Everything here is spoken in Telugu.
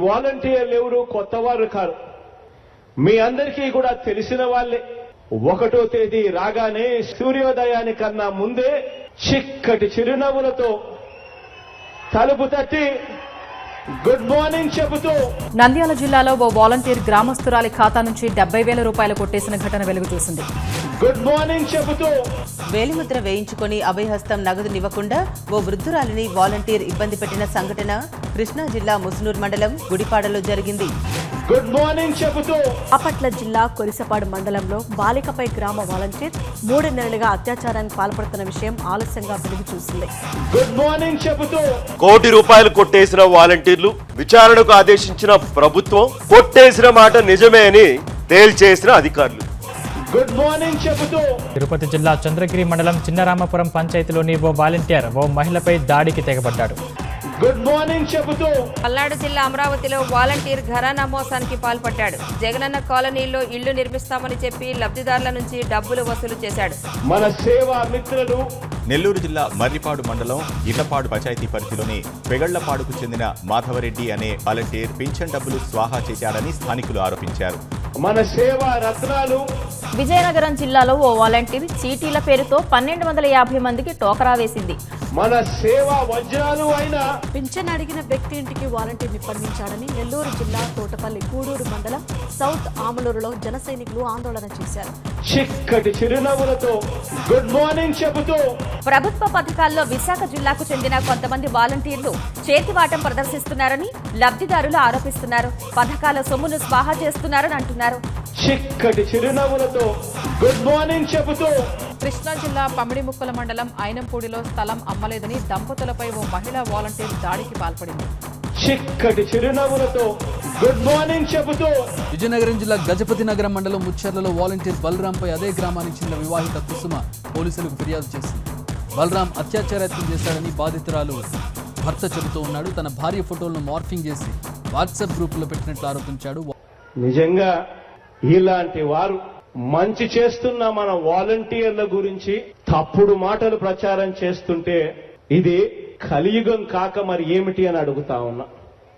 వాలంటీర్లు ఎవరు కొత్త వారు కారు, మీ అందరికీ కూడా తెలిసిన వాళ్ళే. 1వ తేదీ రాగానే సూర్యోదయానికన్నా ముందే చిక్కటి చిరునవ్వులతో తలుపు తట్టి గుడ్ మార్నింగ్ చెబుతూ నంద్యాల జిల్లాలో ఓ వాలంటీర్ గ్రామస్తురాలి ఖాతా నుంచి 70,000 రూపాయలు కొట్టేసిన ఘటన వెలుగు చూసింది. గుడ్ మార్నింగ్ చెబుతూ వేలిముద్ర వేయించుకుని అభయహస్తం నగదునివ్వకుండా ఓ వృద్ధురాలిని వాలంటీర్ ఇబ్బంది పెట్టిన సంఘటన కృష్ణా జిల్లా ముసునూరు మండలం గుడిపాడలో జరిగింది. గుడ్ మార్నింగ్ చెబుతూ బాపట్ల జిల్లా కొరిసపాడు మండలంలో బాలికపై గ్రామ వాలంటీర్ 3 నెలలుగా అత్యాచారానికి పాల్పడుతున్న విషయం ఆలస్యంగా వెలుగు చూసింది. గుడ్ మార్నింగ్ చెబుతూ ₹1 కోటి కొట్టేసిన వాలంటీర్లు, విచారణకు ఆదేశించిన ప్రభుత్వం, కొట్టేసిన మాట నిజమే అని తేల్చేసిన అధికారులు. గుడ్ మార్నింగ్ చెబుతూ తిరుపతి జిల్లా చంద్రగిరి మండలం చిన్నరామపురం పంచాయతీలోని ఓ వాలంటీర్ ఓ మహిళపై దాడికి తెగబడ్డాడు. గుడ్ మార్నింగ్ చెబుతూ పల్నాడు జిల్లా అమరావతిలో వాలంటీర్ ఘరానా మోసానికి పాల్పడ్డాడు. జగనన్న కాలనీలో ఇళ్లు నిర్మిస్తామని చెప్పి లబ్ధిదారుల నుంచి డబ్బులు వసూలు చేశాడు. మన సేవా మిత్రులు నెల్లూరు జిల్లా మర్రిపాడు మండలం ఇళ్లపాడు పంచాయతీ పరిధిలోని పెగళ్లపాడుకు చెందిన మాధవరెడ్డి అనే వాలంటీర్ పింఛన్ డబ్బులు స్వాహా చేశాడని స్థానికులు ఆరోపించారు. మన సేవా రత్నాలు విజయనగరం జిల్లాలో ఓ వాలంటీర్ చీటీల పేరుతో 1250 మందికి టోకరా వేసింది. మన సేవా వజ్రాలు అయిన పింఛన్ అడిగిన వ్యక్తి ఇంటికి వాలంటీర్ని పంపించాడని నెల్లూరు జిల్లా తోటపల్లి గూడూరు మండలం సౌత్ ఆమలూరులో జన సైనికులు ఆందోళన చేశారు. చిక్కటి చిరునవ్వులతో గుడ్ మార్నింగ్ చెబుతూ ప్రభుత్వ పథకాల్లో విశాఖ జిల్లాకు చెందిన కొంతమంది వాలంటీర్లు చేతివాటం ప్రదర్శిస్తున్నారని లబ్ధిదారులు ఆరోపిస్తున్నారు. పథకాల సొమ్మును స్వాహా చేస్తున్నారని అంటున్నారు. చిక్కటి చిరునవ్వులతో గుడ్ మార్నింగ్ చెబుతూ కృష్ణా జిల్లా పమిడిముక్కల మండలం ఐనంపూడిలో స్థలం అమ్మలేదని దంపతులపై ఓ మహిళా వాలంటీర్ దాడికి పాల్పడింది. చిక్కటి చిరునవ్వులతో గుడ్ మార్నింగ్ చెబుతూ విజయనగరం జిల్లా గజపతి నగరం మండలం ముచ్చర్లలో వాలంటీర్ బలరాంపై అదే గ్రామానికి చెందిన వివాహిత కుసుమ పోలీసులకు ఫిర్యాదు చేసింది. బలరాం అత్యాచారయత్నం చేశాడని బాధితురాలు భర్త చెబుతూ ఉన్నాడు. తన భార్య ఫోటోలను మార్ఫింగ్ చేసి వాట్సాప్ గ్రూపులో పెట్టినట్లు ఆరోపించాడు. నిజంగా ఇలాంటి వారు మంచి చేస్తున్న మన వాలంటీర్ల గురించి తప్పుడు మాటలు ప్రచారం చేస్తుంటే ఇది కలియుగం కాక మరి ఏమిటి అని అడుగుతా ఉన్నా.